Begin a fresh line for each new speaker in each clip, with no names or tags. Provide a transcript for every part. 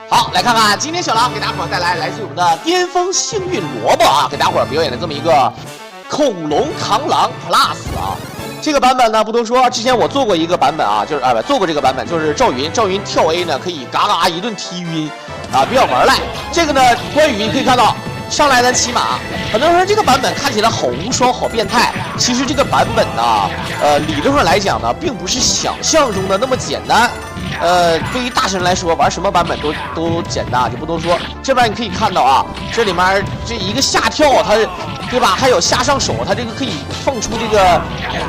好，来看看今天小狼给大伙带来自于我们的巅峰幸运萝卜啊，给大伙表演的这么一个恐龙螳螂 Plus 啊。这个版本呢不多说，之前我做过一个版本啊，就是做过这个版本，就是赵云跳 A 呢可以嘎嘎一顿踢晕啊，比较玩赖。这个呢关羽你可以看到上来的骑马，很多人说这个版本看起来好无双好变态，其实这个版本呢理论上来讲呢并不是想象中的那么简单。对于大神来说，玩什么版本都简单，就不多说。这边你可以看到啊，这里面这一个下跳，它对吧？还有下上手，它这个可以放出这个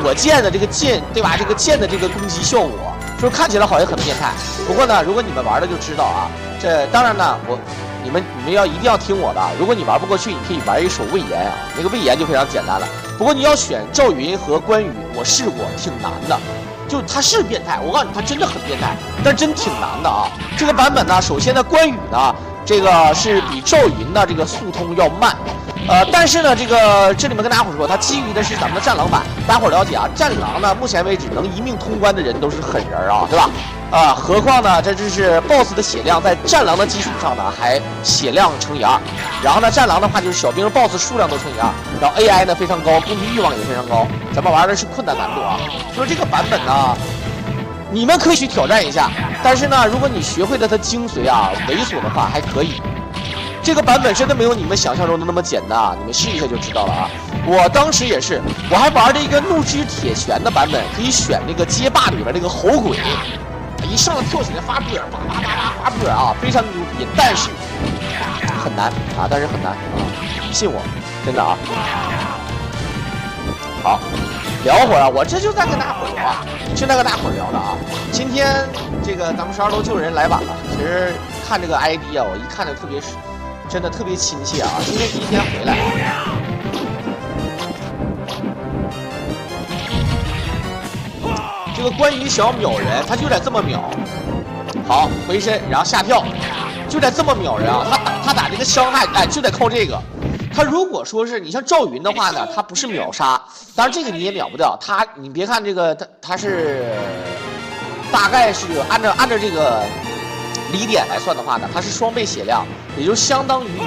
火箭的这个箭，对吧？这个箭的这个攻击效果，就是看起来好像很变态。不过呢，如果你们玩的就知道啊，这当然呢，你们一定要听我的。如果你玩不过去，你可以玩一手魏延啊，那个魏延就非常简单了。不过你要选赵云和关羽，我试过，挺难的。就他是变态，我告诉你，他真的很变态，但真挺难的啊。这个版本呢，首先呢，关羽呢，这个是比赵云的这个速通要慢，但是呢，这里面跟大家伙说，它基于的是咱们的战狼版，大家伙了解啊，战狼呢，目前为止能一命通关的人都是狠人啊，对吧？何况呢，这是 BOSS 的血量在战狼的基础上呢，还血量乘以2，然后呢，战狼的话就是小兵 BOSS 数量都乘以2，然后 AI 呢非常高，攻击欲望也非常高，咱们玩的是困难难度啊。说这个版本呢，你们可以去挑战一下，但是呢，如果你学会了它精髓啊，猥琐的话还可以。这个版本真的没有你们想象中的那么简单啊，你们试一下就知道了啊。我当时也是，我还玩了一个怒之铁拳的版本，可以选那个街霸里边那个猴鬼。一上来跳起来发波，叭叭叭叭发波啊，非常牛逼，但是很难啊，但是很难啊，信我，真的啊。好，聊会儿啊，我这就在跟大伙聊啊，就在跟大伙聊的啊。今天这个咱们12楼救人来晚了，其实看这个 ID 啊，我一看就真的特别亲切啊。今天第一天回来。这个关羽想秒人，他就得这么秒。好，回身，然后下跳，就得这么秒人啊！他打这个伤害，哎，就得靠这个。他如果说是你像赵云的话呢，他不是秒杀，当然这个你也秒不掉。你别看这个，他是大概是按照这个离点来算的话呢，它是双倍血量，也就相当于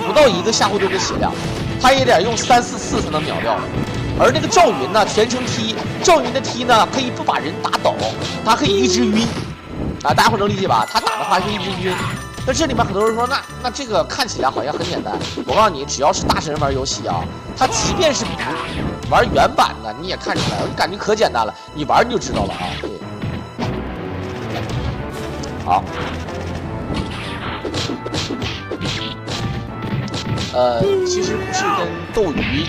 不到一个夏侯惇的血量，他也得用3、4、4才能秒掉。而那个赵云呢，全程踢，赵云的踢呢，可以不把人打倒，他可以一直晕，啊，大家伙能理解吧？他打的话是一直晕。那这里面很多人说，那这个看起来好像很简单。我告诉你，只要是大神玩游戏啊，他即便是不玩原版的，你也看出来，我感觉可简单了，你玩你就知道了啊。对，好，其实不是跟斗鱼。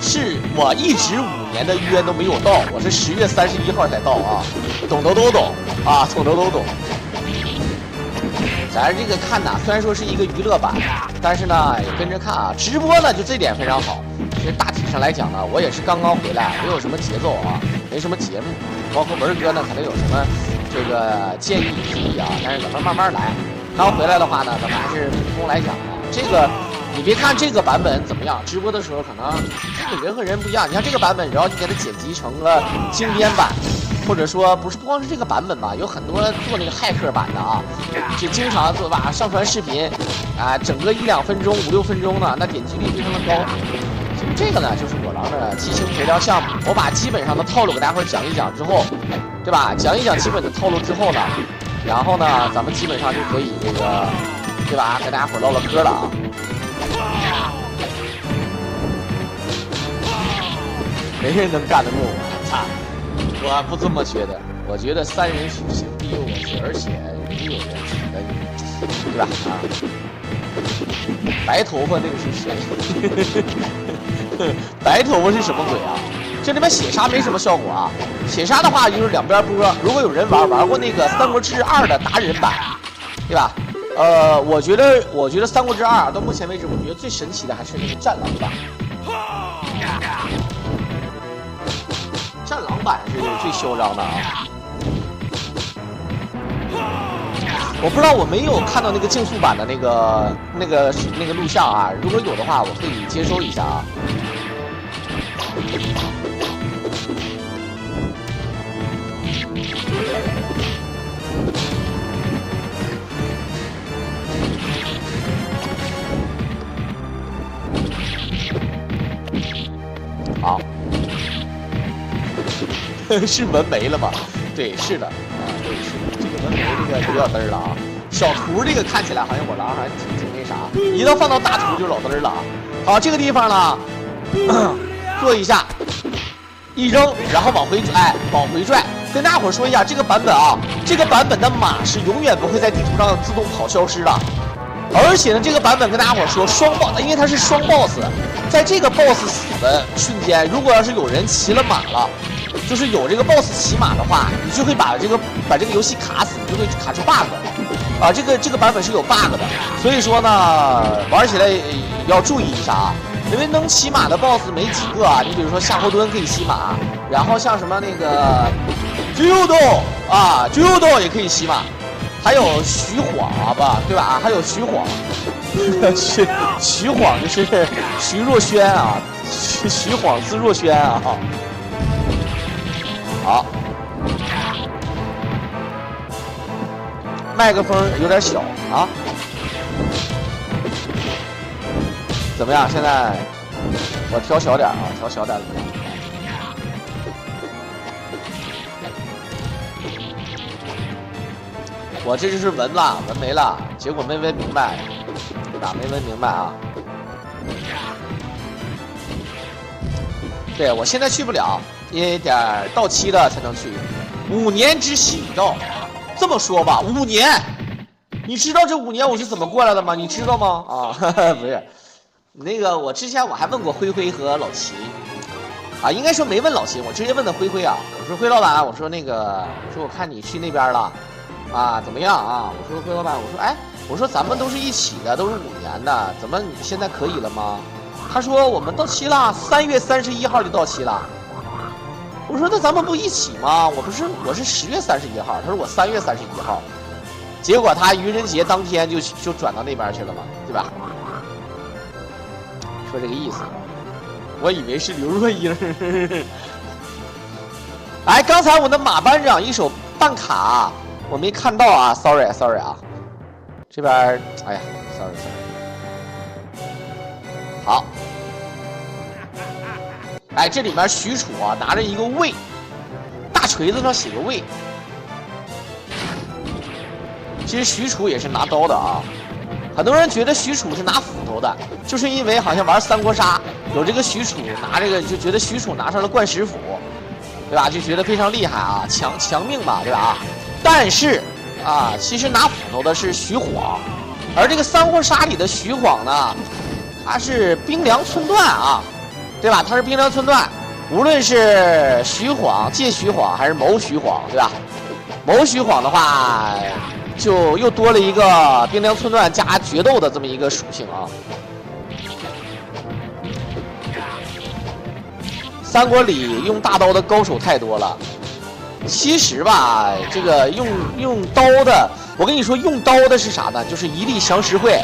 是我一直5年的约都没有到，我是10月31号才到啊，懂的都懂啊，懂的都懂。咱这个看呐，虽然说是一个娱乐版，但是呢也跟着看啊。直播呢就这点非常好，其实大体上来讲呢，我也是刚刚回来，没有什么节奏啊，没什么节目，包括文哥呢可能有什么这个建议提议啊，但是咱们慢慢来。刚回来的话呢，咱们还是普通来讲啊，这个。你别看这个版本怎么样，直播的时候可能这个人和人不一样。你看这个版本，然后你给它剪辑成了精编版，或者说不光是这个版本吧，有很多做那个骇客版的啊，就经常做吧上传视频，啊，整个1、2分钟、5、6分钟呢，那点击率非常的高。这个呢就是我狼的激情陪聊项目，我把基本上的套路给大家伙讲一讲之后，对吧？讲一讲基本的套路之后呢，然后呢咱们基本上就可以这个，对吧？跟大家伙唠唠嗑了啊。没人能干得过我，操！我不这么觉得，我觉得3人属性必有我是，而且人有人取的你，对吧？啊，白头发那个是谁？白头发是什么鬼啊？这里面血杀没什么效果啊，血杀的话就是2边波。如果有人玩过那个《三国志2》的达人版，对吧？我觉得《三国志2》到目前为止，我觉得最神奇的还是那个战狼版。战狼版是最嚣张的啊！我不知道，我没有看到那个竞速版的那个录像啊。如果有的话，我可以接收一下啊。是纹眉了吗？对，是的，啊，对，是的，这个纹眉这个就有点嘚儿了啊。小图这个看起来好像我狼好像挺那啥，一到放到大图就老嘚儿了啊。好，这个地方呢，做一下，一扔，然后往回拽。跟大伙说一下，这个版本啊，这个版本的马是永远不会在地图上自动跑消失的。而且呢，这个版本跟大伙说双 boss， 因为它是双 boss， 在这个 boss 死的瞬间，如果要是有人骑了马了，就是有这个 boss 骑马的话，你就会把这个游戏卡死，你就会卡出 bug。啊，这个版本是有 bug 的，所以说呢，玩起来要注意一下啊。因为能骑马的 boss 没几个啊，你比如说夏侯惇可以骑马，然后像什么那个鸠斗也可以骑马。还有徐晃吧，对吧？还有徐晃，徐晃就是徐若瑄啊，徐晃字若瑄啊。好，麦克风有点小啊。怎么样？现在我调小点啊，调小点怎么样？我这就是纹没了，结果没纹明白，咋没纹明白啊？对，我现在去不了，因为得到期了才能去，5年之期已到。这么说吧，5年，你知道这5年我是怎么过来的吗？你知道吗？啊，不是，那个我之前我还问过灰灰和老齐，啊，应该说没问老齐，我直接问的灰灰啊，我说灰老板，我说那个，我说我看你去那边了。啊，怎么样啊？我说灰老板，我说哎，我说咱们都是一起的，都是5年的，怎么你现在可以了吗？他说我们到期了，3月31号就到期了。我说那咱们不一起吗？我是10月31号，他说我3月31号。结果他愚人节当天就转到那边去了嘛，对吧？说这个意思，我以为是刘若英。哎，刚才我的马班长一手办卡。我没看到啊 ，sorry 啊，这边哎呀 ，sorry， 好，哎，这里面许褚啊拿着一个魏，大锤子上写个魏，其实许褚也是拿刀的啊，很多人觉得许褚是拿斧头的，就是因为好像玩三国杀有这个许褚拿这个，就觉得许褚拿上了冠石斧，对吧？就觉得非常厉害啊，强命嘛，对吧？但是啊，其实拿斧头的是徐晃，而这个三国杀里的徐晃呢，他是兵粮寸断啊，对吧？他是兵粮寸断，无论是徐晃、借徐晃还是谋徐晃，对吧？谋徐晃的话，就又多了一个兵粮寸断加决斗的这么一个属性啊。三国里用大刀的高手太多了。其实吧，这个用刀的，我跟你说，用刀的是啥呢？就是一力降十会，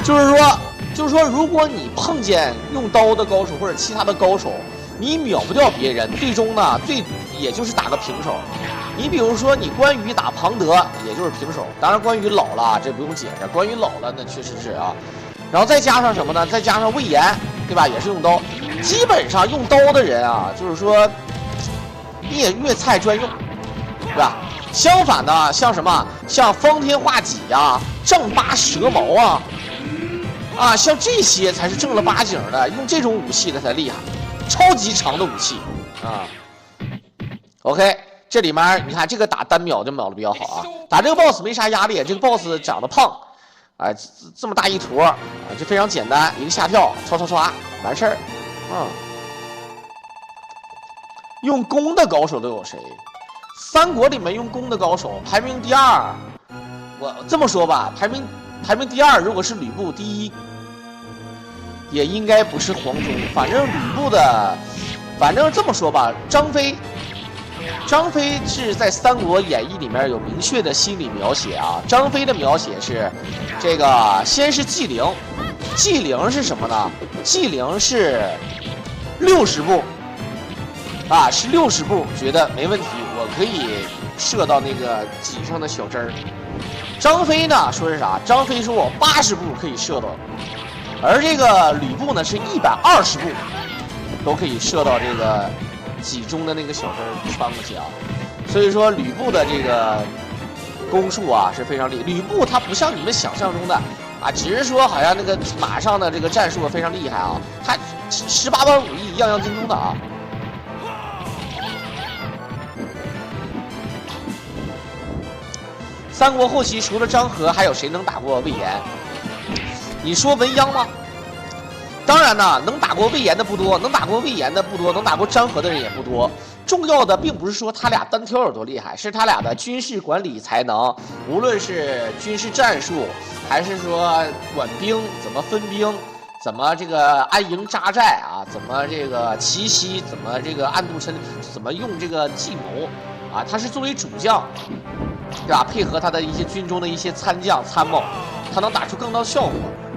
就是说，如果你碰见用刀的高手或者其他的高手，你秒不掉别人，最终呢，也就是打个平手。你比如说，你关羽打庞德，也就是平手。当然，关羽老了，这不用解释，关羽老了那确实是啊。然后再加上什么呢？再加上魏延，对吧？也是用刀。基本上用刀的人啊，就是说。粤菜专用，对吧？相反的，像什么，像方天画戟呀、丈八蛇矛啊，像这些才是正儿八经的，用这种武器的才厉害，超级长的武器啊。OK， 这里面你看这个打单秒就秒的比较好啊，打这个 BOSS 没啥压力，这个 BOSS 长得胖，啊，这么大一坨啊，就非常简单，一个下跳，唰完事儿，用弓的高手都有谁？三国里面用弓的高手排名第2，我这么说吧，排名第2，如果是吕布，第1也应该不是黄忠。反正吕布的，反正这么说吧，张飞是在《三国演义》里面有明确的心理描写啊。张飞的描写是，这个先是纪灵，纪灵是什么呢？纪灵是60步。啊，是60步，觉得没问题，我可以射到那个脊上的小针儿。张飞呢说是啥？张飞说我80步可以射到，而这个吕布呢是120步都可以射到这个几中的那个小身穿过去啊。所以说吕布的这个攻术啊是非常厉害。吕布他不像你们想象中的啊，只是说好像那个马上的这个战术非常厉害啊，他18般武艺样样精通的啊。三国后期除了张合，还有谁能打过魏延？你说文鸯吗？当然呢，能打过魏延的不多，能打过魏延的不多，能打过张合的人也不多。重要的并不是说他俩单挑有多厉害，是他俩的军事管理才能，无论是军事战术，还是说管兵怎么分兵，怎么这个安营扎寨啊，怎么这个奇袭，怎么这个暗度陈，怎么用这个计谋啊，他是作为主将，对吧？配合他的一些军中的一些参将参谋，他能打出更高效果。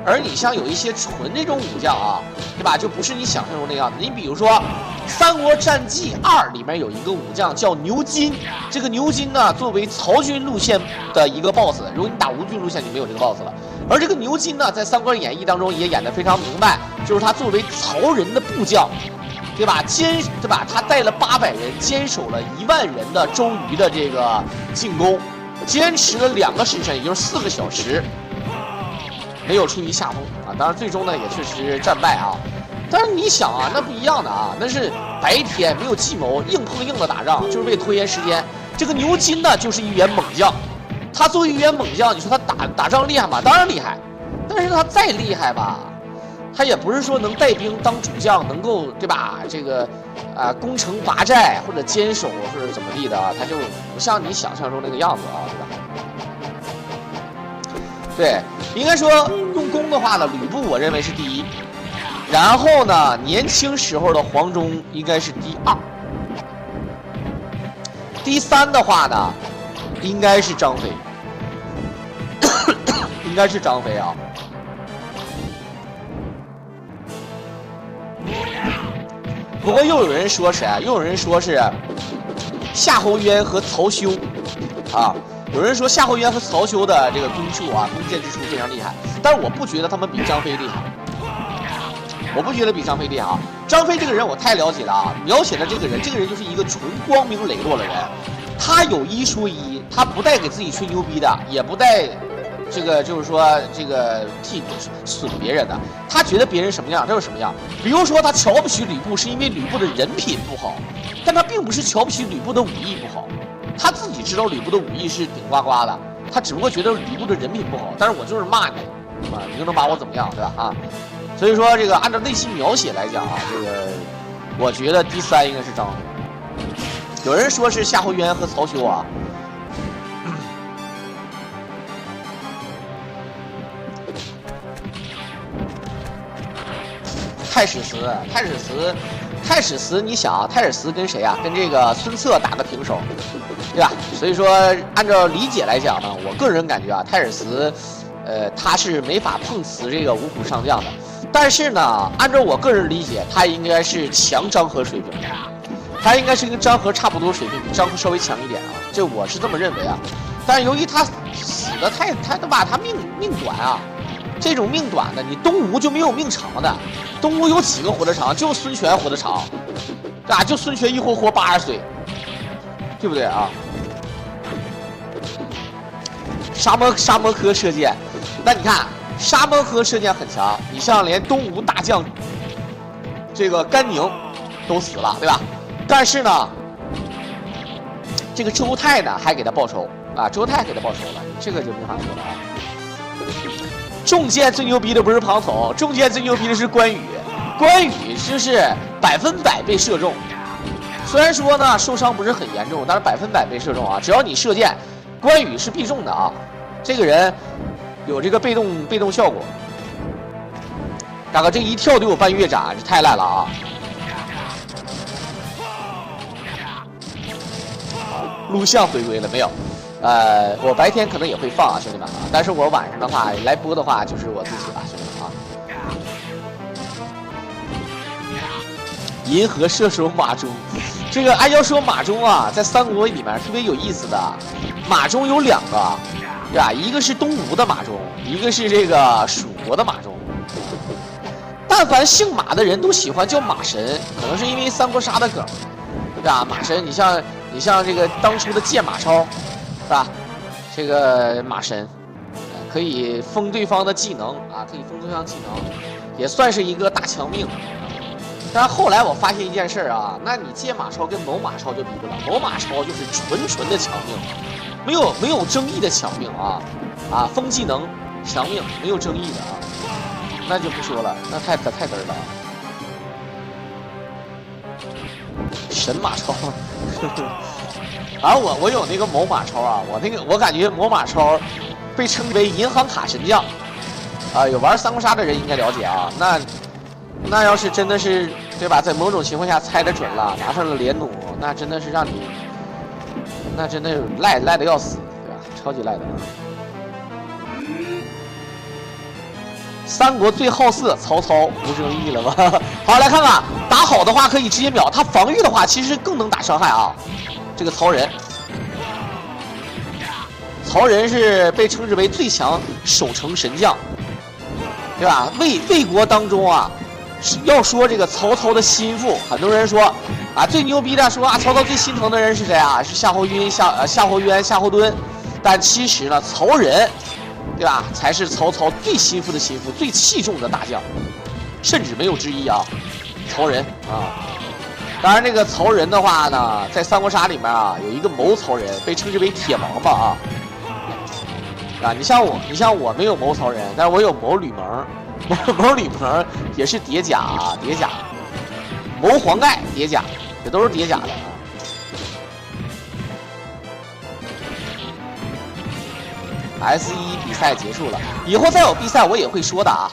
而你像有一些纯这种武将啊，对吧？就不是你想象中那样的。你比如说《三国战记2》里面有一个武将叫牛金，这个牛金呢，作为曹军路线的一个 BOSS， 如果你打吴军路线，你没有这个 BOSS 了。而这个牛金呢，在《三国演义》当中也演得非常明白，就是他作为曹人的部将，对吧？对吧？他带了800人，坚守了1万人的周瑜的这个进攻，坚持了2个时辰，也就是4个小时。没有处于下风啊，当然最终呢也确实战败啊。但是你想啊，那不一样的啊，那是白天没有计谋，硬碰硬的打仗，就是为拖延时间。这个牛金呢，就是一员猛将，他作为一员猛将，你说他打仗厉害吗？当然厉害，但是他再厉害吧，他也不是说能带兵当主将，能够对吧？这个攻城拔寨或者坚守或者怎么地的啊，他就不像你想象中那个样子啊，对吧？对，应该说用功的话呢，吕布我认为是第一，然后呢，年轻时候的黄忠应该是第2，第3的话呢，应该是张飞，应该是张飞啊。不过又有人说谁啊？又有人说是夏侯渊和曹休啊。有人说夏侯渊和曹休的这个攻术啊，弓箭之术非常厉害，但是我不觉得他们比张飞厉害，我不觉得比张飞厉害啊。张飞这个人我太了解了啊，描写的这个人就是一个纯光明磊落的人，他有一说一，他不带给自己吹牛逼的，也不带这个就是说这个替损别人的，他觉得别人什么样就是什么样。比如说他瞧不起吕布是因为吕布的人品不好，但他并不是瞧不起吕布的武艺不好。他自己知道吕布的武艺是顶呱呱的，他只不过觉得吕布的人品不好，但是我就是骂你啊，你就能把我怎么样，对吧？啊，所以说这个按照内心描写来讲啊，这个我觉得第3应该是张飞。有人说是夏侯渊和曹休啊，太史慈，你想啊，太史慈跟谁啊？跟这个孙策打个平手，对吧？所以说，按照理解来讲呢，我个人感觉啊，太史慈，他是没法碰瓷这个五虎上将的。但是呢，按照我个人理解，他应该是强张合水平的，他应该是跟张合差不多水平，比张合稍微强一点啊，这我是这么认为啊。但是由于他死的他对吧？他命短啊。这种命短的，你东吴就没有命长的。东吴有几个活得长？就孙权活得长，对吧？就孙权一活80岁，对不对啊？沙漠科射箭，那你看沙漠科射箭很强，你像连东吴大将这个甘宁都死了，对吧？但是呢，这个周泰呢还给他报仇啊，周泰给他报仇了，这个就没法说了啊。中箭最牛逼的不是庞统，中箭最牛逼的是关羽。关羽就是100%被射中，虽然说呢受伤不是很严重，但是100%被射中啊！只要你射箭，关羽是必中的啊！这个人有这个被动效果。大哥，这一跳就有半月斩，这太烂了啊！录像回归了没有？我白天可能也会放啊，兄弟们啊，但是我晚上的话来播的话就是我自己了，兄弟们啊。银河射手马忠，这个按要说马忠啊，在三国里面特别有意思的，马忠有2个，对吧？一个是东吴的马忠，一个是这个蜀国的马忠。但凡姓马的人都喜欢叫马神，可能是因为三国杀的梗。吧？马神，你像这个当初的剑马超，是吧？这个马神可以封对方的技能啊，可以封对方技能，也算是一个大强命。但是后来我发现一件事啊，那你剑马超跟猛马超就比不了，猛马超就是纯的强命，没有争议的强命啊封技能强命没有争议的啊，那就不说了，那太嘚了啊。神马超，反正我有那个猛马超啊，我感觉猛马超被称为银行卡神将啊，有玩三国杀的人应该了解啊。那要是真的是对吧，在某种情况下猜得准了，拿上了连弩，那真的是让你，那真的是赖的要死，对吧？超级赖的。三国最好色，曹操无争议了吧？好，来看看，打好的话可以直接秒，他防御的话其实更能打伤害啊。这个曹仁是被称之为最强守城神将，对吧？魏国当中啊，要说这个曹操的心腹，很多人说啊，最牛逼的说啊，曹操最心疼的人是谁啊？是夏侯渊、夏侯惇。但其实呢，曹仁，对吧？才是曹操最心腹的心腹，最器重的大将，甚至没有之一啊。曹仁啊，当然这个曹仁的话呢，在三国杀里面啊，有一个谋曹仁，被称之为铁王八啊。你像我没有谋曹仁，但是我有谋吕蒙，谋吕蒙也是叠甲啊，叠甲，谋黄盖叠甲，这都是叠甲的啊。S1比赛结束了，以后再有比赛我也会说的啊。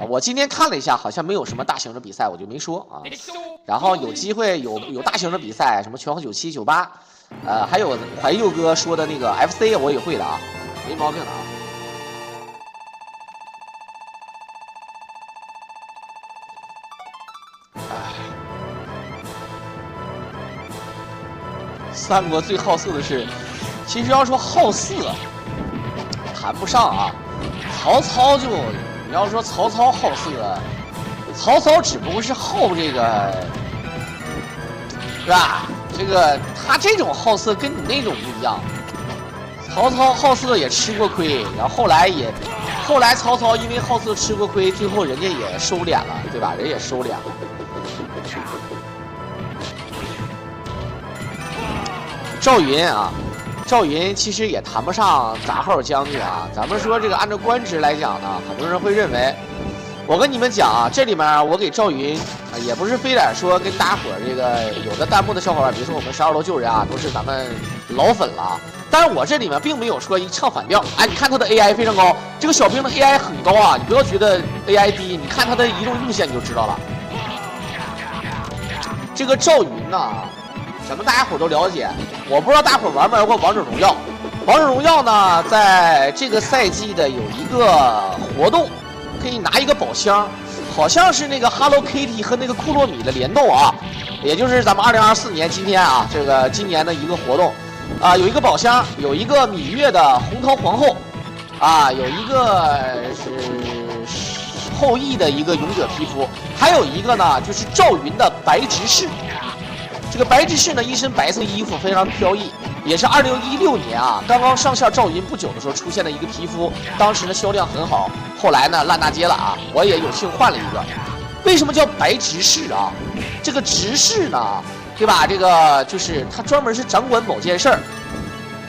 我今天看了一下，好像没有什么大型的比赛，我就没说啊。然后有机会有大型的比赛，什么全国97、98，还有怀佑哥说的那个 FC 我也会的啊，没毛病的啊。三国最好色的是，其实要说好色，谈不上啊。曹操就你要说曹操好色，曹操只不过是好这个，是吧？这个他这种好色跟你那种不一样。曹操好色也吃过亏，然后后来曹操因为好色吃过亏，最后人家也收敛了，对吧？人也收敛了。赵云啊，赵云其实也谈不上杂号将军啊。咱们说这个按照官职来讲呢，很多人会认为，我跟你们讲啊，这里面我给赵云也不是非得说跟大伙这个有的弹幕的小伙伴，比如说我们12楼救人啊，都是咱们老粉了。但是我这里面并没有说一唱反调。哎，你看他的 AI 非常高，这个小兵的 AI 很高啊，你不要觉得 AI 低，你看他的移动路线你就知道了。这个赵云呢，咱们大家伙都了解，我不知道大伙玩没玩过王者荣耀。王者荣耀呢，在这个赛季的有一个活动，可以拿一个宝箱，好像是那个 Hello Kitty 和那个库洛米的联动啊，也就是咱们2024年今天啊，这个今年的一个活动啊，有一个宝箱，有一个芈月的红桃皇后啊，有一个是后羿的一个勇者皮肤，还有一个呢就是赵云的白执事。这个白执事呢，一身白色衣服，非常飘逸，也是2016年啊，刚刚上线赵云不久的时候出现的一个皮肤，当时的销量很好，后来呢烂大街了啊，我也有幸换了一个。为什么叫白执事啊？这个执事呢，对吧？这个就是他专门是掌管某件事儿，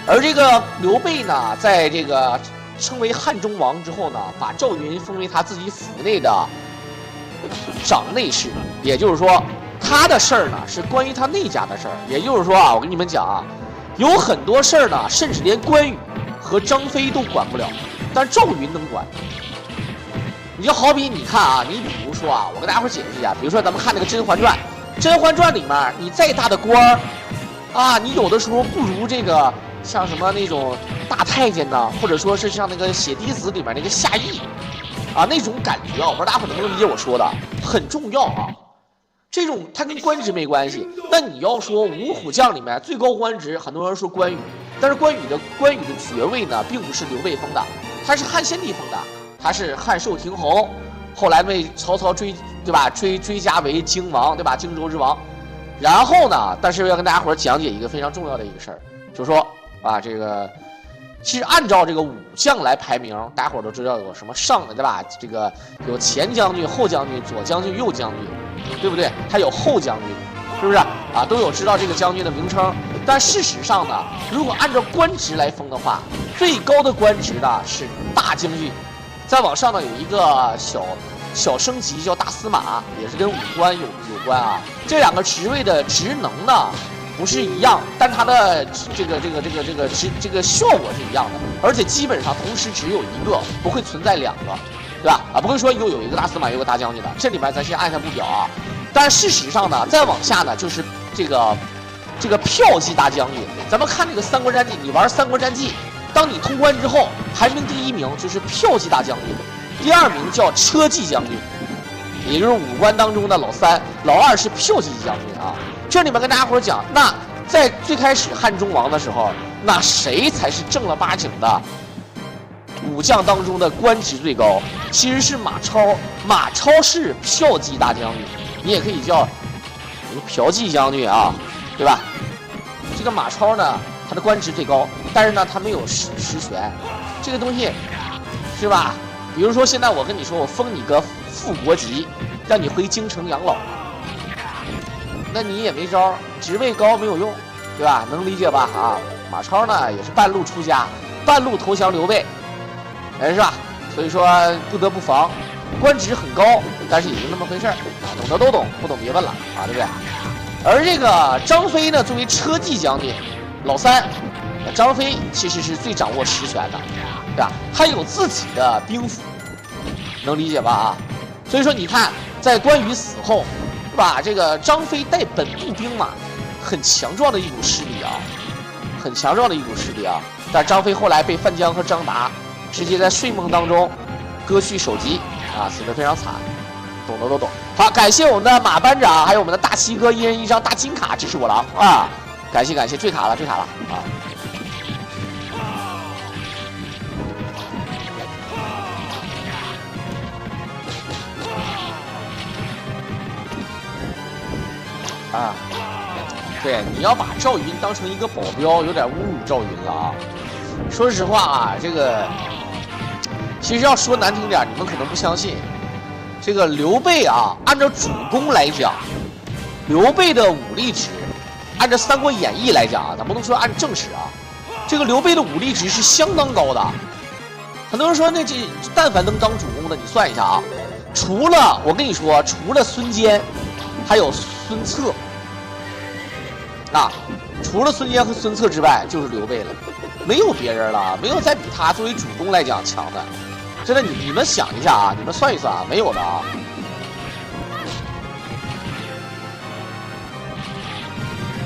而这个刘备呢，在这个称为汉中王之后呢，把赵云封为他自己府内的掌内侍，也就是说。他的事儿呢是关于他那家的事儿，也就是说啊，我跟你们讲啊，有很多事儿呢，甚至连关羽和张飞都管不了，但赵云能管。你就好比你看啊，你比如说啊，我跟大家伙解释一下，比如说咱们看那个《甄嬛传》，《甄嬛传》里面你再大的官儿啊，你有的时候不如这个像什么那种大太监呐，或者说是像那个《血滴子》里面那个夏邑啊那种感觉啊，我不知道大家伙能不能理解我说的，很重要啊。这种它跟官职没关系，那你要说五虎将里面最高官职，很多人说关羽，但是关羽的爵位呢，并不是刘备封的，他是汉献帝封的，他是汉寿亭侯，后来被曹操对吧追加为荆王，对吧？荆州之王，然后呢，但是要跟大家伙讲解一个非常重要的一个事儿，就是说啊，这个其实按照这个武将来排名，大家伙都知道有什么上对吧？这个有前将军、后将军、左将军、右将军，对不对？还有后将军，是不是啊？都有知道这个将军的名称。但事实上呢，如果按照官职来封的话，最高的官职呢是大将军，再往上呢有一个小升级叫大司马，也是跟武官有关啊。这两个职位的职能呢不是一样，但它的这个效果是一样的，而且基本上同时只有一个，不会存在两个，对吧？啊，不会说又有一个大司马，又有个大将军的。这里面咱先按下不表啊。但事实上呢，再往下呢就是这个骠骑大将军。咱们看这个《三国战记》，你玩《三国战记》，当你通关之后，排名第一名就是骠骑大将军。第二名叫车骑将军，也就是武官当中的老三，老二是骠骑将军啊。这里面跟大家伙讲，那在最开始汉中王的时候，那谁才是正儿八经的武将当中的官职最高？其实是马超，马超是骠骑大将军，你也可以叫骠骑将军啊，对吧？这个马超呢，他的官职最高，但是呢，他没有实权，这个东西是吧？比如说，现在我跟你说，我封你个副国级，让你回京城养老，那你也没招，职位高没有用，对吧？能理解吧？啊，马超呢也是半路出家，半路投降刘备，是吧？所以说不得不防，官职很高，但是也就那么回事儿啊，懂得都懂，不懂别问了啊，对不对？而这个张飞呢，作为车骑将军，老三，张飞其实是最掌握实权的。对吧？他有自己的兵符，能理解吧？啊，所以说你看，在关羽死后，对吧？这个张飞带本部兵马，很强壮的一股势力啊，很强壮的一股势力啊。但张飞后来被范江和张达直接在睡梦当中割去首级啊，死得非常惨，懂的都懂。好，感谢我们的马班长，还有我们的大七哥，一人一张大金卡支持我了啊！感谢，坠卡了啊！啊，对，你要把赵云当成一个保镖，有点侮辱赵云了啊！说实话啊，这个其实要说难听点，你们可能不相信，这个刘备啊，按照主公来讲，刘备的武力值，按照《三国演义》来讲啊，咱不能说按正史啊，这个刘备的武力值是相当高的。很多人说，那这但凡能当主公的，你算一下啊，除了我跟你说，除了孙坚，还有孙策，啊，除了孙坚和孙策之外，就是刘备了，没有别人了，没有再比他作为主公来讲强的。真的，你们想一下啊，你们算一算啊，没有的啊。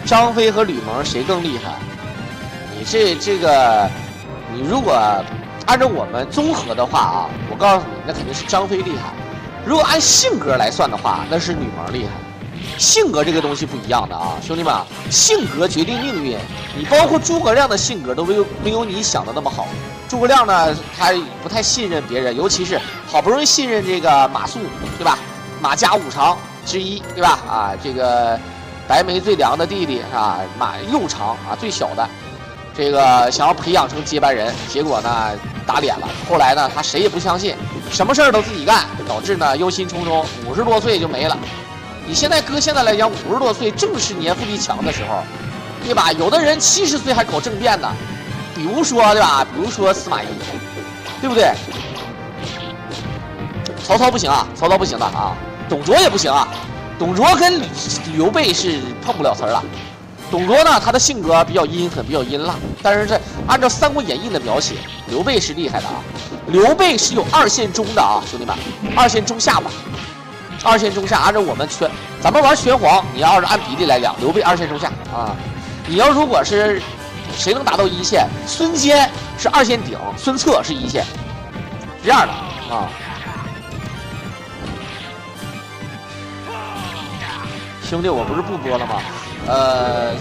张飞和吕蒙谁更厉害？你这个，你如果按照我们综合的话啊，我告诉你，那肯定是张飞厉害。如果按性格来算的话，那是吕蒙厉害。性格这个东西不一样的啊，兄弟们，性格决定命运。你包括诸葛亮的性格都没有你想的那么好。诸葛亮呢，他不太信任别人，尤其是好不容易信任这个马谡，对吧？马家五常之一，对吧？啊，这个白眉最凉的弟弟啊，马右常啊，最小的，这个想要培养成接班人，结果呢打脸了。后来呢，他谁也不相信，什么事儿都自己干，导致呢忧心忡忡，50多岁就没了。你现在搁现在来讲，50多岁正是年富力强的时候，对吧？有的人70岁还搞政变呢，比如说对吧？比如说司马懿，对不对？曹操不行啊，曹操不行的啊，董卓也不行啊，董卓跟刘备是碰不了词儿了。董卓呢，他的性格比较阴狠，比较阴辣，但是这按照《三国演义》的描写，刘备是厉害的啊。刘备是有2线中的啊，兄弟们，2线中下吧。2线中下，按照我们咱们玩玄黄，你要是按比例来讲，刘备2线中下啊。你要如果是谁能达到1线，孙坚是2线顶，孙策是1线，是这样的啊。兄弟，我不是不播了吗？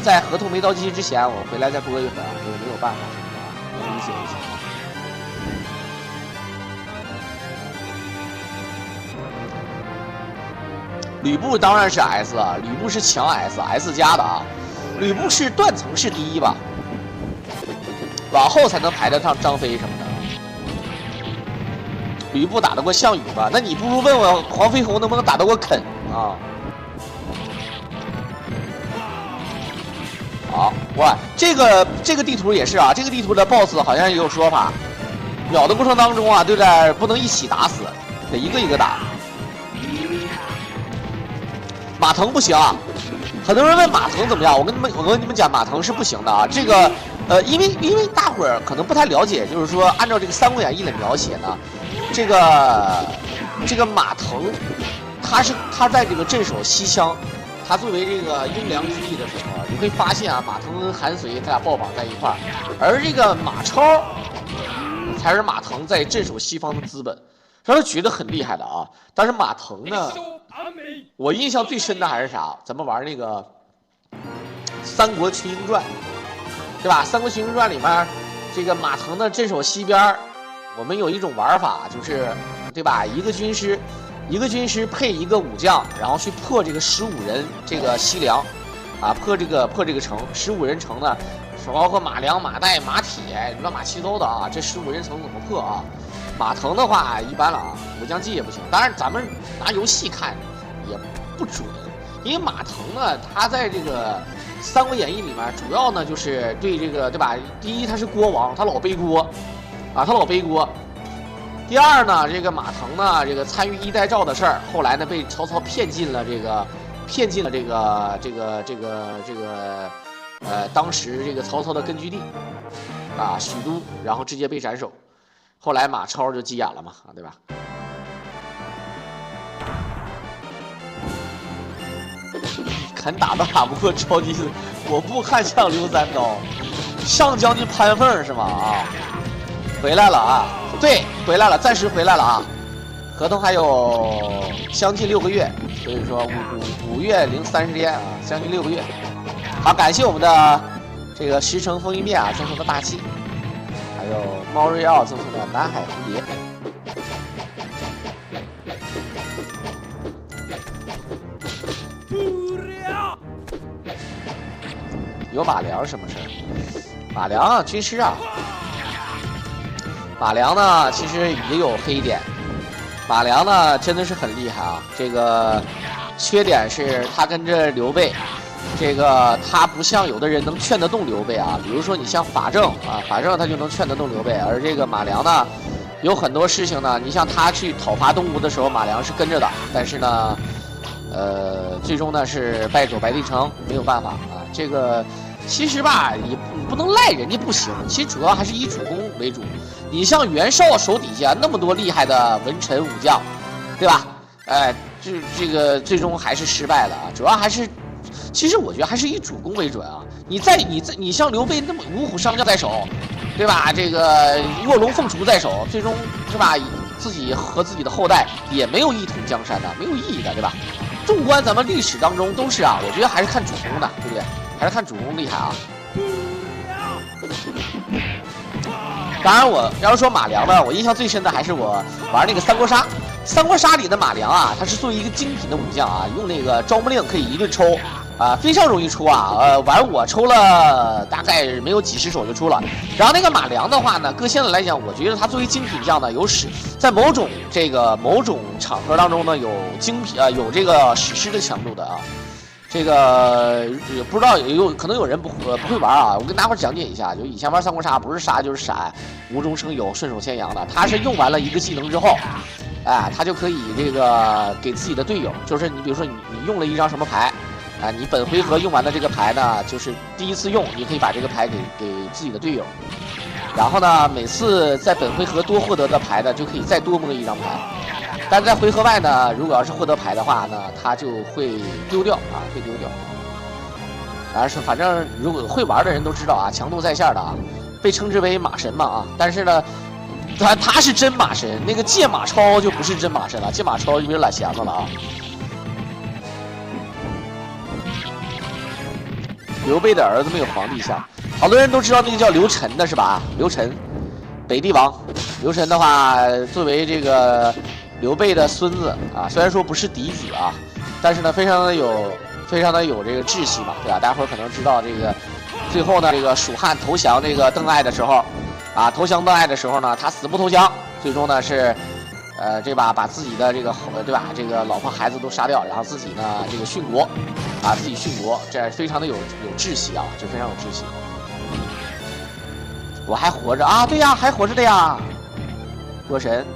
在合同没到期之前，我回来再播一会儿，没有办法，能理解一下。吕布当然是 S 了，吕布是强 S 加的啊。吕布是断层是第一吧，往后才能排得上张飞什么的。吕布打得过项羽吧？那你不如问问黄飞鸿能不能打得过肯啊？好，哇，这个地图也是啊，这个地图的 BOSS 好像也有说法，秒的过程当中啊，对待不能一起打死，得一个一个打。马腾不行啊，很多人问马腾怎么样，我跟你们讲，马腾是不行的啊。这个因为大伙儿可能不太了解，就是说按照这个《三国演义》的描写呢，这个马腾，他在这个镇守西羌。他作为这个英良之役的时候，你会发现啊，马腾跟韩遂他俩抱绑在一块儿，而这个马超才是马腾在镇守西方的资本，让人觉得很厉害的啊。但是马腾呢，我印象最深的还是啥？咱们玩那个《三国群英传》，对吧？《三国群英传》里面，这个马腾的镇守西边，我们有一种玩法，就是对吧？一个军师配一个武将，然后去破这个15人这个西凉，啊，破这个城。15人城呢，包括马良、马岱、马铁，乱马七糟的啊。这15人城怎么破啊？马腾的话一般了啊，武将计也不行。当然，咱们拿游戏看也不准，因为马腾呢，他在这个《三国演义》里面，主要呢就是对这个对吧？第一，他是国王，他老背锅，啊，他老背锅。第二呢，这个马腾呢，这个参与衣带诏的事儿，后来呢被曹操骗进了当时这个曹操的根据地，啊，许都，然后直接被斩首。后来马超就急眼了嘛，啊，对吧？肯打都打不过超级我不看向刘三刀，上将军潘凤是吗？啊，回来了啊。对，回来了，暂时回来了啊，合同还有将近6个月，所以说5月零30天啊，将近6个月。好，感谢我们的这个石城风云变啊赠送的大气，还有猫瑞奥赠送的南海蝴蝶。有马良什么事儿？马良啊，军师啊。马良呢，其实也有黑点。马良呢，真的是很厉害啊。这个缺点是他跟着刘备，这个他不像有的人能劝得动刘备啊。比如说你像法正啊，法正他就能劝得动刘备，而这个马良呢，有很多事情呢，你像他去讨伐东吴的时候，马良是跟着的，但是呢，最终呢是败走白帝城，没有办法啊。这个其实吧，也不能赖人家不行，其实主要还是以主公为主。你像袁绍手底下那么多厉害的文臣武将，对吧？这个最终还是失败了啊。主要还是，其实我觉得还是以主公为准啊。你像刘备那么五虎上将在手，对吧？这个卧龙凤雏在手，最终是吧？自己和自己的后代也没有一统江山的，没有意义的，对吧？纵观咱们历史当中都是啊，我觉得还是看主公的，对不对？还是看主公厉害啊。当然，我要是说马良呢，我印象最深的还是我玩那个三国杀。三国杀里的马良啊，他是作为一个精品的武将啊，用那个招募令可以一顿抽啊，非常容易抽啊。我抽了大概没有几十手就出了。然后那个马良的话呢，搁现在来讲，我觉得他作为精品将呢，在某种场合当中呢，有有这个史诗的强度的啊。这个也不知道可能有人不会玩啊，我跟大伙讲解一下，就以前玩三国杀不是杀就是闪，无中生有，顺手牵羊的。他是用完了一个技能之后，哎，他就可以这个给自己的队友，就是你比如说你用了一张什么牌，啊，你本回合用完的这个牌呢，就是第一次用，你可以把这个牌给自己的队友，然后呢，每次在本回合多获得的牌呢，就可以再多摸一张牌。但在回合外呢，如果要是获得牌的话呢，他就会丢掉啊，会丢掉。反正如果会玩的人都知道啊，强度在线的啊，被称之为马神嘛啊。但是呢，他是真马神，那个借马超就不是真马神了，借马超有点懒闲子了啊。刘备的儿子没有皇帝像，好多人都知道那个叫刘晨的是吧？刘晨，北帝王。刘晨的话，作为这个刘备的孙子啊，虽然说不是嫡子啊，但是呢，非常的有这个志气吧，对吧？大家伙可能知道这个，最后呢，这个蜀汉投降这个邓艾的时候，啊，投降邓艾的时候呢，他死不投降，最终呢是，这把自己的这个对吧，这个老婆孩子都杀掉，然后自己呢这个殉国，啊，自己殉国，这非常的有志气啊，这非常有志气。我还活着啊，对呀，还活着的呀，多神，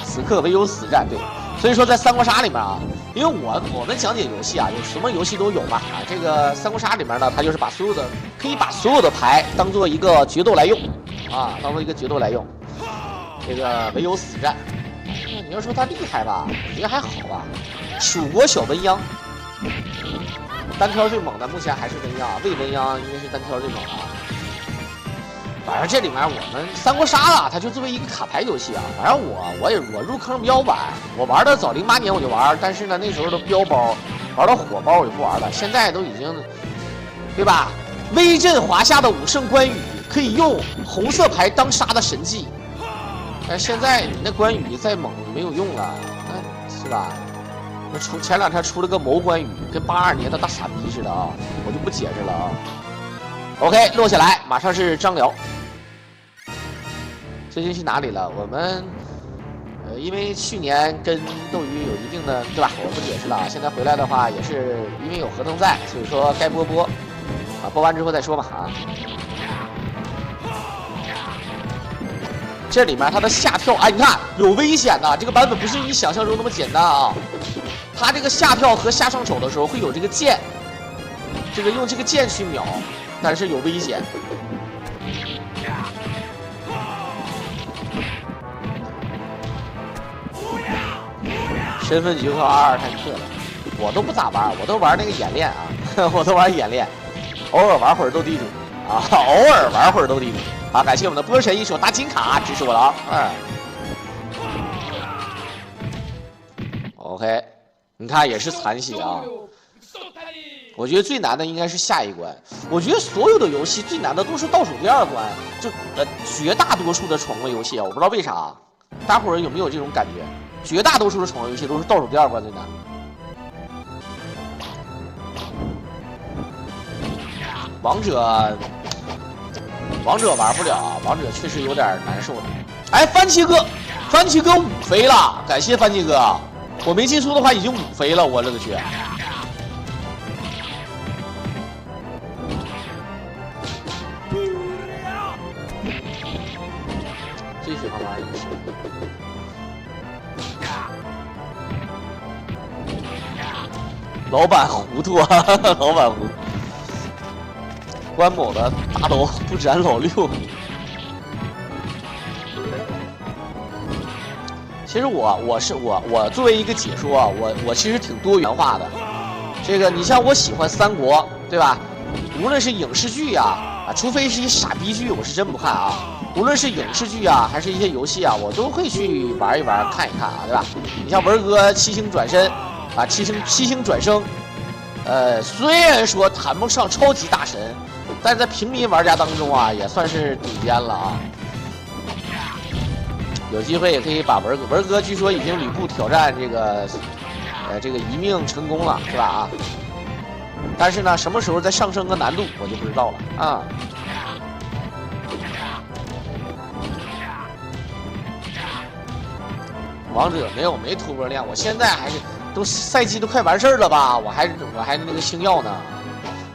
此刻唯有死战，对。所以说在三国杀里面啊，因为我们讲解游戏啊，有什么游戏都有嘛啊。这个三国杀里面呢，它就是可以把所有的牌当做一个决斗来用啊，当做一个决斗来用。这个唯有死战，你要说它厉害吧，我觉得还好吧。蜀国小文鸯，单挑最猛的目前还是文鸯，魏文鸯应该是单挑最猛的。反正这里面我们三国杀啊，它就作为一个卡牌游戏啊。反正我入坑比较晚，我玩的早08年我就玩，但是呢那时候的标包玩到火包我就不玩了。现在都已经，对吧？威震华夏的武圣关羽可以用红色牌当杀的神技，但现在你那关羽再猛没有用了，那是吧？那前两天出了个谋关羽，跟82年的大傻逼似的啊，我就不解释了啊。OK， 落下来，马上是张辽。最近去哪里了？我们，因为去年跟斗鱼有一定的，对吧？我不解释了。现在回来的话，也是因为有合同在，所以说该播，啊，播完之后再说吧啊。这里面它的下跳，哎，你看有危险的，这个版本不是你想象中那么简单啊。它这个下跳和下上手的时候会有这个剑，这个用这个剑去秒，但是有危险。身份局和22太克了，我都不咋玩，我都玩那个演练啊，我都玩演练，偶尔玩会儿斗地主啊，偶尔玩会儿斗地主。好，感谢我们的波神一手大金卡支持我了啊。OK， 你看也是残血啊。我觉得最难的应该是下一关。我觉得所有的游戏最难的都是倒数第2关，就绝大多数的宠物游戏啊，我不知道为啥，大伙儿有没有这种感觉？绝大多数的宠物游戏都是倒数第2关最难。王者玩不了，王者确实有点难受的。哎，番茄哥5飞了，感谢番茄哥，我没记错的话已经5飞了，我勒个去！最喜欢玩游戏。老板糊涂啊，老板糊涂。关某的大刀不斩老六。其实我作为一个解说啊，我其实挺多元化的。这个你像我喜欢三国，对吧？无论是影视剧呀，除非是一傻逼剧，我是真不看啊。无论是影视剧啊，还是一些游戏啊，我都会去玩一玩、看一看啊，对吧？你像文哥七星转身啊，七星转生，虽然说谈不上超级大神，但是在平民玩家当中啊，也算是顶尖了啊。有机会也可以把文哥据说已经吕布挑战这个一命成功了，是吧啊？但是呢，什么时候再上升个难度，我就不知道了啊。王者没突破量，我现在还是都赛季都快完事儿了吧，我还那个星耀呢，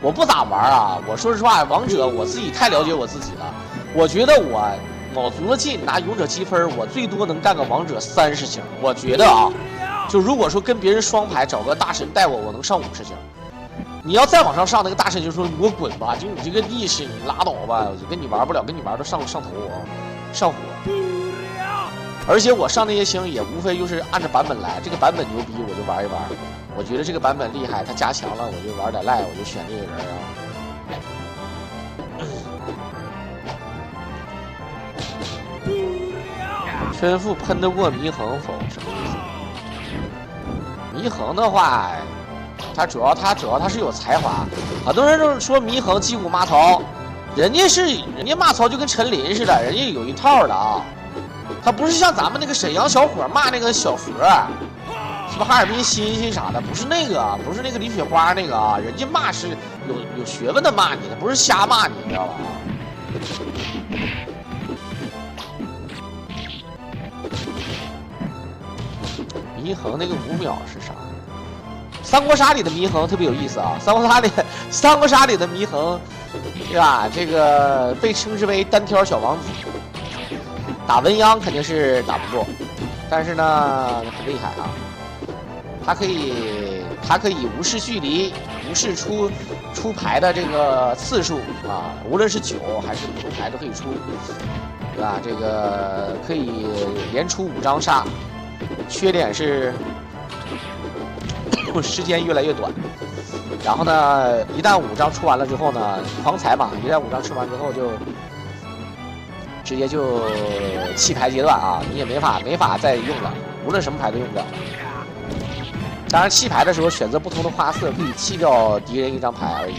我不咋玩啊。我说实话，王者我自己太了解我自己了，我觉得我卯足了劲拿勇者积分，我最多能干个王者30星。我觉得啊，就如果说跟别人双排找个大神带我能上50星。你要再往上上，那个大神就说你给我滚吧，就你这个意识你拉倒吧，我就跟你玩不了，跟你玩都上头啊，上火。而且我上那些星也无非就是按照版本来，这个版本牛逼我就玩一玩，我觉得这个版本厉害，它加强了我就玩点赖，我就选这个人啊。天赋喷得过祢衡否？什么意思？祢衡的话，他主要他是有才华，很多人都说祢衡击鼓骂曹，人家骂曹就跟陈琳似的，人家有一套的啊。他不是像咱们那个沈阳小伙骂那个小佛，什么哈尔滨欣欣啥的，不是那个，不是那个李雪花那个啊，人家骂是有学问的骂你，他不是瞎骂你，你知道吧？祢衡那个5秒是啥？三国杀里的祢衡特别有意思啊！三国杀里的祢衡，对吧？这个被称之为单挑小王子，打文鸯肯定是打不过，但是呢很厉害啊！他可以无视距离，无视出牌的这个次数啊，无论是9还是普通牌都可以出，对吧？这个可以连出5张杀，缺点是时间越来越短。然后呢，一旦5张出完了之后呢，狂踩嘛，一旦5张出完之后就直接就弃牌阶段啊，你也没法再用了，无论什么牌都用不了。当然弃牌的时候选择不同的花色，可以弃掉敌人1张牌而已。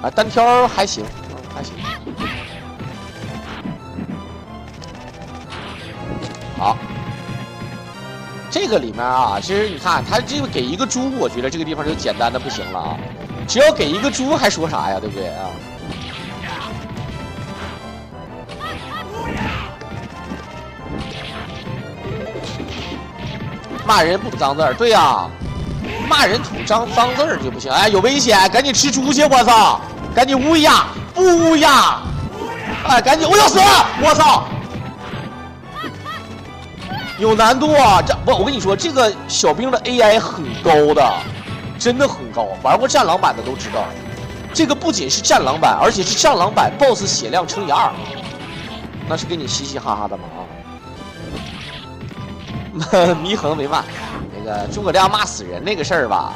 啊，单挑还行，还行。好，这个里面啊，其实你看，他这个给一个猪，我觉得这个地方就简单的不行了啊。只要给一个猪，还说啥呀？对不对啊？骂人不吐脏字儿，对呀、啊。骂人吐脏字儿就不行，哎，有危险，赶紧吃猪去！我操，赶紧乌鸦，不乌鸦，哎，赶紧，我要死了！我操，有难度啊！我跟你说，这个小兵的 AI 很高的，真的很高，玩过战狼版的都知道，这个不仅是战狼版，而且是战狼版 BOSS 血量乘以2，那是给你嘻嘻哈哈的吗？啊，祢衡没骂。那个诸葛亮骂死人那个事儿吧，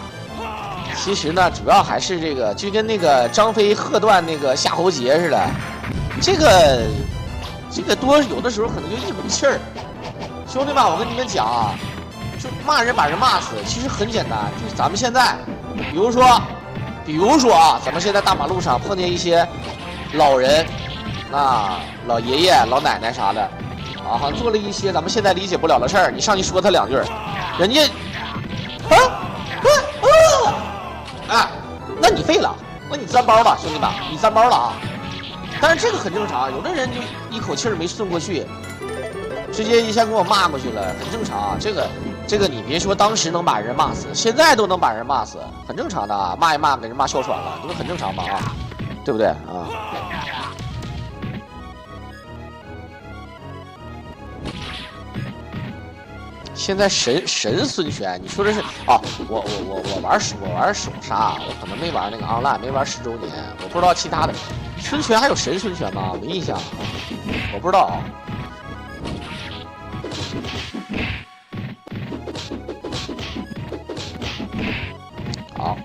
其实呢，主要还是这个，就跟那个张飞喝断那个夏侯杰似的，这个多有的时候可能就一股气儿。兄弟们，我跟你们讲啊，就骂人把人骂死，其实很简单，就是咱们现在，比如说啊，咱们现在大马路上碰见一些老人，啊，老爷爷、老奶奶啥的，啊，好像做了一些咱们现在理解不了的事儿，你上去说他2句。人家，哎，那你废了，那你3包了，兄弟们，你3包了啊！但是这个很正常，有的人就一口气儿没顺过去，直接一下给我骂过去了，很正常啊。这个你别说当时能把人骂死，现在都能把人骂死，很正常的啊。骂一骂给人骂哮喘了，这个很正常嘛啊，对不对啊？现在神孙权，你说的是啊？我玩手杀，我可能没玩那个 online， 没玩10周年，我不知道其他的。孙权还有神孙权吗？没印象，我不知道。好。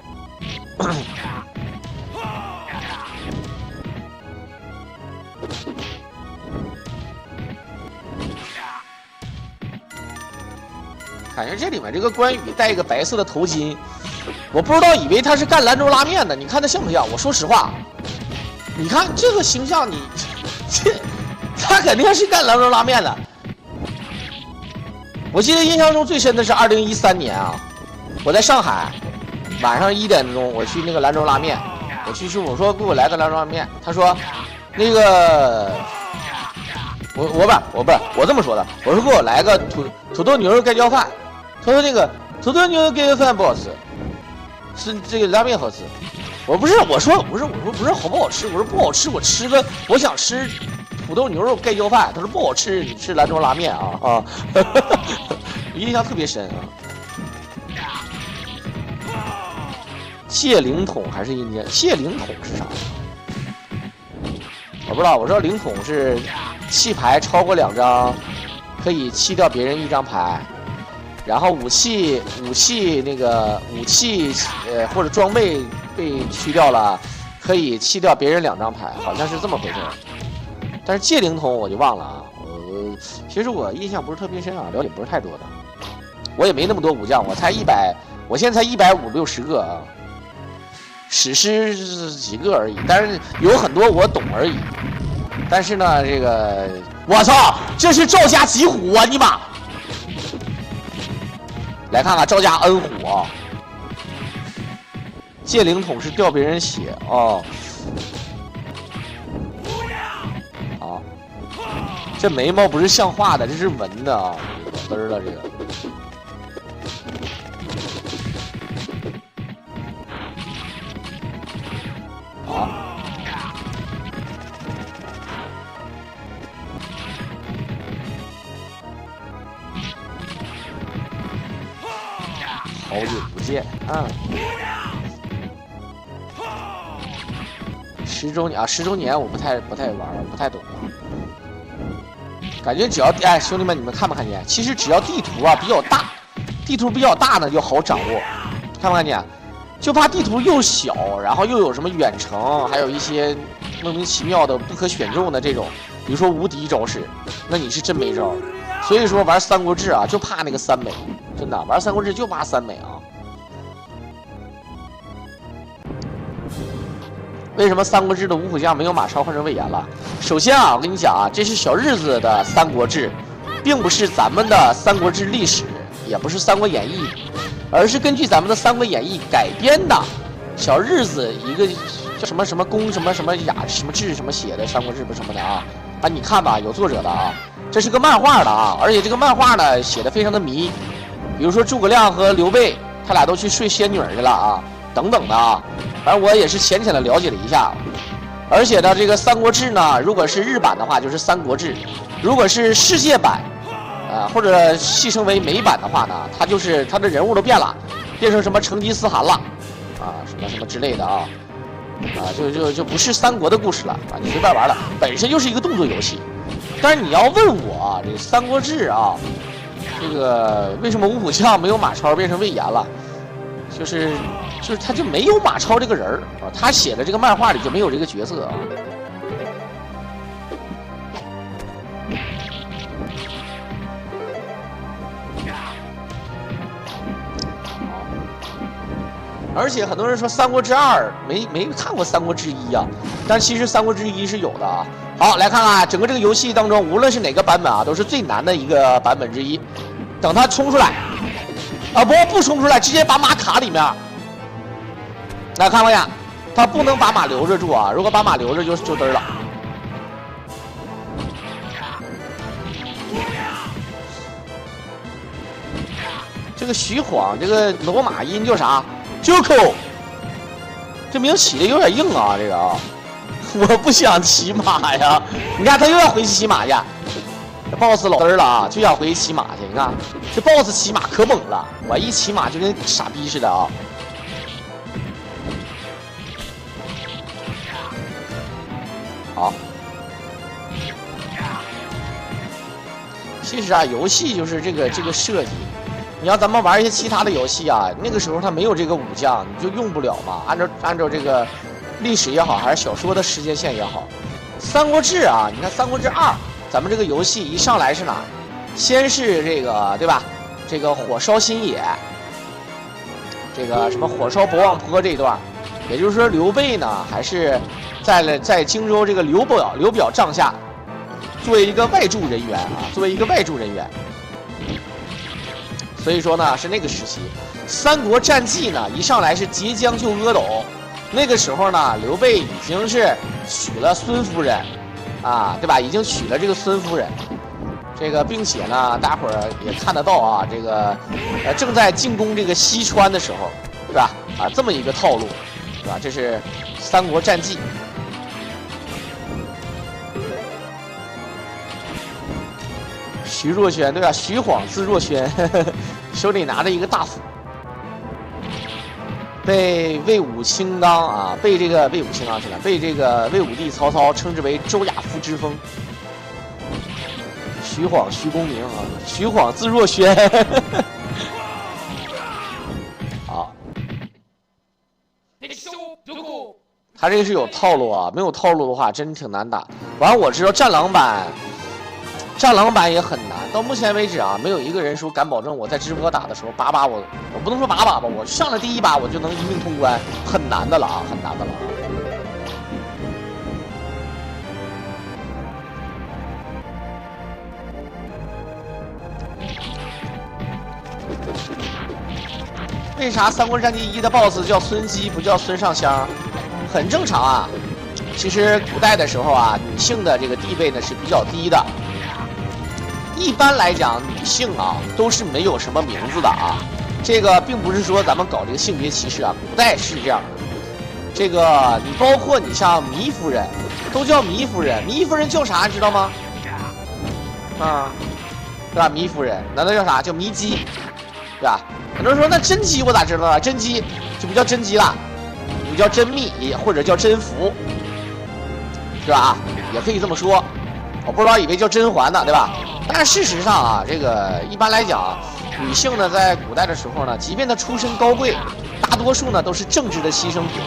感觉这里面这个关羽戴一个白色的头巾，我不知道以为他是干兰州拉面的，你看他像不像？我说实话，你看这个形象你，他肯定是干兰州拉面的。我记得印象中最深的是2013年啊，我在上海，晚上1点钟我去那个兰州拉面，我去我说给我来个兰州拉面，他说那个。我这么说的，我说给我来个土豆牛肉盖浇饭，他说那个土豆牛肉盖浇饭不好吃，是这个拉面好吃。我说不是好不好吃，我说不好吃，我想吃土豆牛肉盖浇饭，他说不好吃，你吃兰州拉面啊，印象特别深啊。借灵统还是阴间？借灵统是啥？我不知道，我知道灵统是弃牌超过2张，可以弃掉别人1张牌，然后武器或者装备被去掉了，可以弃掉别人2张牌，好像是这么回事。但是借灵统我就忘了啊，其实我印象不是特别深啊，了解不是太多的，我也没那么多武将，我现在才150-160个啊。史诗几个而已，但是有很多我懂而已。但是呢，这个我操，这是赵家吉虎啊！你妈！来看看赵家恩虎啊，借灵桶是掉别人血哦。啊，这眉毛不是像画的，这是纹的啊，嘚儿了这个。好。好久不见啊！10周年啊，10周年我不太玩，不太懂。感觉只要哎，兄弟们，你们看没看见？其实只要地图啊比较大，地图比较大呢就好掌握。看没看见？就怕地图又小，然后又有什么远程，还有一些莫名其妙的不可选中的这种，比如说无敌招式，那你是真没招。所以说玩《三国志》啊，就怕那个3美，真的玩《三国志》就怕3美啊。为什么《三国志》的五虎将没有马超换成魏延了？首先啊，我跟你讲啊，这是小日子的《三国志》，并不是咱们的《三国志》历史，也不是《三国演义》，而是根据咱们的《三国演义》改编的。小日子一个叫什么什么公什么什么雅什么志什么写的《三国志》不什么的啊啊，你看吧，有作者的啊。这是个漫画的啊，而且这个漫画呢写的非常的迷，比如说诸葛亮和刘备，他俩都去睡仙女去了啊，等等的啊。反正我也是浅浅的了解了一下，而且呢，这个《三国志》呢，如果是日版的话，就是《三国志》；如果是世界版，或者戏称为美版的话呢，它就是它的人物都变了，变成什么成吉思汗了，啊，什么什么之类的啊，就不是三国的故事了啊，你随便玩了，本身就是一个动作游戏。但是你要问我啊，这《三国志》啊，这个为什么五虎将没有马超变成魏延了？就是他就没有马超这个人儿啊，他写的这个漫画里就没有这个角色啊。而且很多人说《三国志2》没看过《三国志1》啊，但其实《三国志1》是有的啊。好，来看看整个这个游戏当中，无论是哪个版本啊，都是最难的一个版本之一。等它冲出来，啊不冲出来，直接把马卡里面。来看没看？他不能把马留着住啊，如果把马留着就嘚儿了。这个徐晃，这个罗马音叫啥？Joko， 这名起的有点硬啊，这个啊，我不想骑马呀。你看他又要回去骑马去，这 boss 老嘚儿了啊，就想回去骑马去。你看这 boss 骑马可猛了，我一骑马就跟傻逼似的啊。好，其实啊，游戏就是这个设计。你要咱们玩一些其他的游戏啊，那个时候它没有这个武将，你就用不了嘛。按照这个历史也好，还是小说的时间线也好，《三国志》啊，你看《三国志2》，咱们这个游戏一上来是哪？先是这个对吧？这个火烧新野，这个什么火烧博望坡这一段，也就是说刘备呢，还是在荆州这个刘表帐下，作为一个外助人员啊，作为一个外助人员。所以说呢，是那个时期，《三国战记》呢一上来是截江救阿斗，那个时候呢，刘备已经是娶了孙夫人，啊，对吧？已经娶了这个孙夫人，这个并且呢，大伙儿也看得到啊，这个正在进攻这个西川的时候，对吧？啊，这么一个套路，对吧？这是《三国战记》。徐若瑄对吧？徐晃字若瑄，手里拿着一个大斧，被魏武卿当啊，被这个魏武卿当是吧？被这个魏武帝曹操称之为周亚夫之风。徐晃，徐公明啊，徐晃字若瑄。好，他这个是有套路啊，没有套路的话真挺难打。完了，我知道战狼版也很难，到目前为止啊，没有一个人说敢保证我在直播打的时候把我不能说把吧，我上了第1把我就能一命通关，很难的了啊，很难的了啊。为啥《三国战记1》的 BOSS 叫孙姬不叫孙尚香？很正常啊。其实古代的时候啊，女性的这个地位呢是比较低的。一般来讲，女性啊都是没有什么名字的啊。这个并不是说咱们搞这个性别歧视啊，古代是这样的。这个你包括你像糜夫人，都叫糜夫人，糜夫人叫啥知道吗？啊，对吧？糜夫人，难道叫啥？叫糜姬，对吧？很多人说那甄姬我咋知道啊？甄姬就不叫甄姬了，你叫甄宓或者叫甄宓，是吧？也可以这么说。我不知道以为叫甄嬛呢，对吧？但是事实上啊，这个一般来讲，女性呢在古代的时候呢，即便她出身高贵，大多数呢都是政治的牺牲品，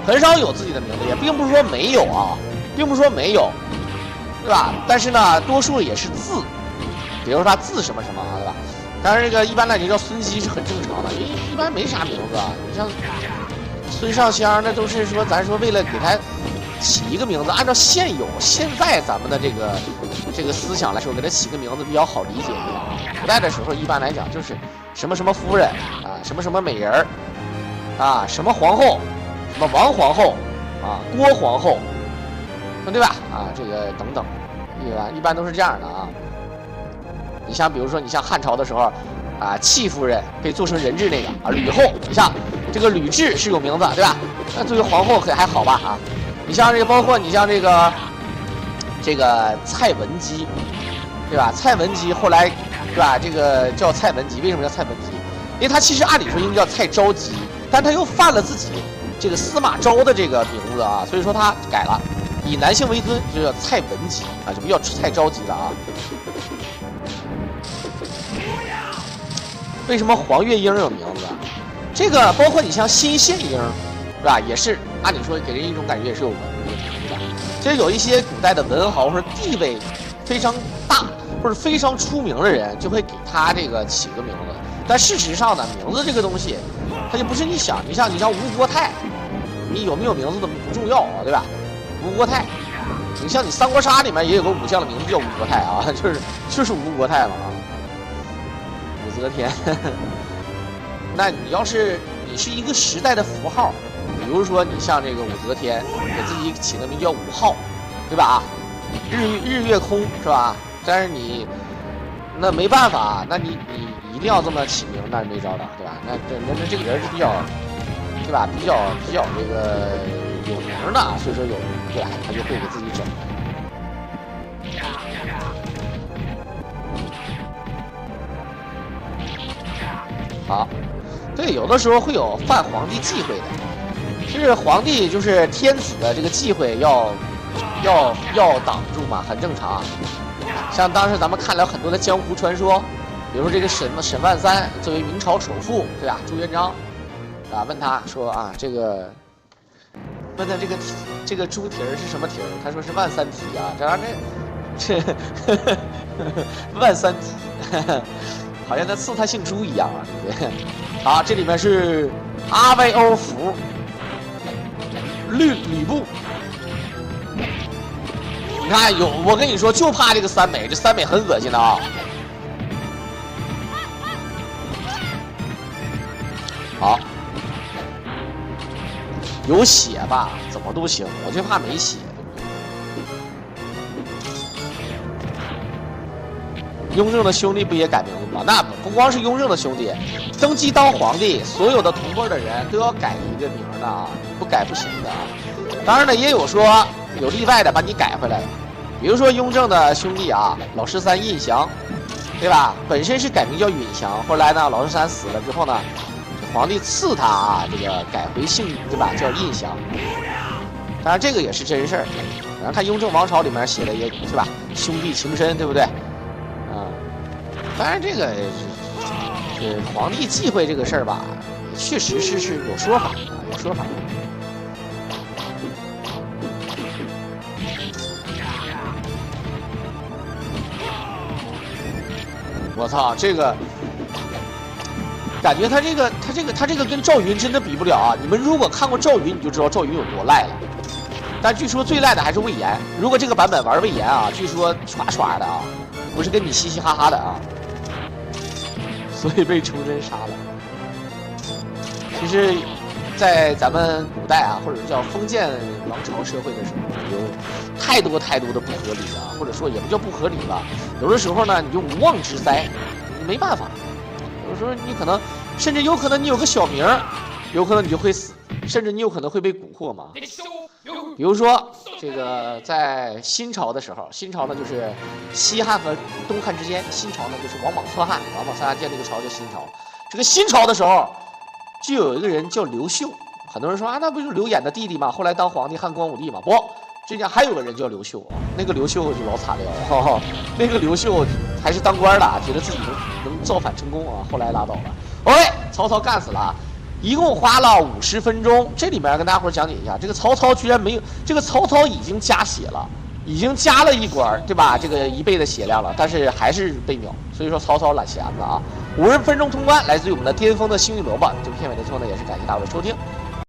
很少有自己的名字，也并不是说没有啊，并不是说没有，对吧？但是呢，多数也是字，比如说她字什么什么，对吧？当然，这个一般来讲叫孙姬是很正常的，因为一般没啥名字啊。你像孙尚香，那都是说咱说为了给他起一个名字，按照现在咱们的这个思想来说，给他起个名字比较好理解，对吧？古代的时候一般来讲就是什么什么夫人啊，什么什么美人儿啊，什么皇后，什么王皇后啊，郭皇后，对吧？啊，这个等等，一般都是这样的啊。你像比如说，你像汉朝的时候，啊，戚夫人被做成人质那个啊，吕后，你像这个吕雉是有名字，对吧？那作为皇后还好吧啊？你像这个，包括你像这个蔡文姬，对吧？蔡文姬后来，对吧？这个叫蔡文姬，为什么叫蔡文姬？因为她其实按理说应该叫蔡昭姬，但她又犯了自己这个司马昭的这个名字啊，所以说她改了，以男性为尊，就叫蔡文姬啊，就不叫蔡昭姬了啊。为什么黄月英有名字？这个包括你像新献英，是吧？也是按理说给人一种感觉也是有文明的。其实有一些古代的文豪或者地位非常大或者非常出名的人，就会给他这个起个名字。但事实上呢，名字这个东西，它就不是你想，你像吴国泰，你有没有名字都不重要啊，对吧？吴国泰，你像你三国杀里面也有个武将的名字叫吴国泰啊，就是吴国泰嘛啊。武则天，那你要是你是一个时代的符号，比如说你像这个武则天，给自己起个名叫武号，对吧？日月空是吧？但是你那没办法，那你一定要这么起名，那没招的，对吧？那这个人是比较，对吧？比较这个有名的，所以说对吧？他就会给自己整。好，对，有的时候会有犯皇帝忌讳的，就是皇帝就是天子的这个忌讳要挡住嘛，很正常。像当时咱们看了很多的江湖传说，比如说这个沈万三作为明朝首富，对吧？朱元璋啊，问他说啊，问他这个猪蹄儿是什么蹄儿？他说是万三蹄啊，这万三蹄。好像他赐他姓朱一样啊，对不对？好，这里面是阿维欧服、吕布。你看我跟你说，就怕这个三美，这三美很恶心的啊。好，有血吧，怎么都行，我就怕没血。雍正的兄弟不也改名字吗？那不光是雍正的兄弟，登基当皇帝，所有的同辈的人都要改一个名的啊，不改不行的啊。当然呢，也有说有例外的把你改回来的，比如说雍正的兄弟啊，老十三胤祥，对吧？本身是改名叫允祥，后来呢，老十三死了之后呢，皇帝赐他啊，这个改回姓，对吧？叫胤祥。当然这个也是真事儿，然后看雍正王朝里面写的也是吧，兄弟情深，对不对？当然，这个是皇帝忌讳这个事儿吧，确实是有说法啊，有说法。我操，这个感觉他这个跟赵云真的比不了啊！你们如果看过赵云，你就知道赵云有多赖了。但据说最赖的还是魏延。如果这个版本玩魏延啊，据说刷刷的啊，不是跟你嘻嘻哈哈的啊。所以被崇祯杀了。其实，在咱们古代啊，或者叫封建王朝社会的时候，有太多的不合理了，或者说也不叫不合理了。有的时候呢，你就无妄之灾，你没办法。有时候你可能，甚至有可能你有个小名儿，有可能你就会死，甚至你有可能会被蛊惑嘛。比如说，这个在新朝的时候，新朝呢就是西汉和东汉之间，新朝呢就是王莽篡汉，王莽篡汉建这个朝叫新朝。这个新朝的时候，就有一个人叫刘秀，很多人说啊，那不就是刘演的弟弟吗？后来当皇帝汉光武帝嘛？不，这家还有个人叫刘秀啊，那个刘秀就老惨了，那个刘秀还是当官的，觉得自己能造反成功啊，后来拉倒了。OK， 曹操干死了。一共花了50分钟，这里面跟大家伙讲解一下，这个曹操居然没有，这个曹操已经加血了，已经加了一管，对吧？这个1倍的血量了，但是还是被秒，所以说曹操懒闲了啊。50分钟通关，来自于我们的巅峰的幸运萝卜。这个片尾的最后呢，也是感谢大家的收听。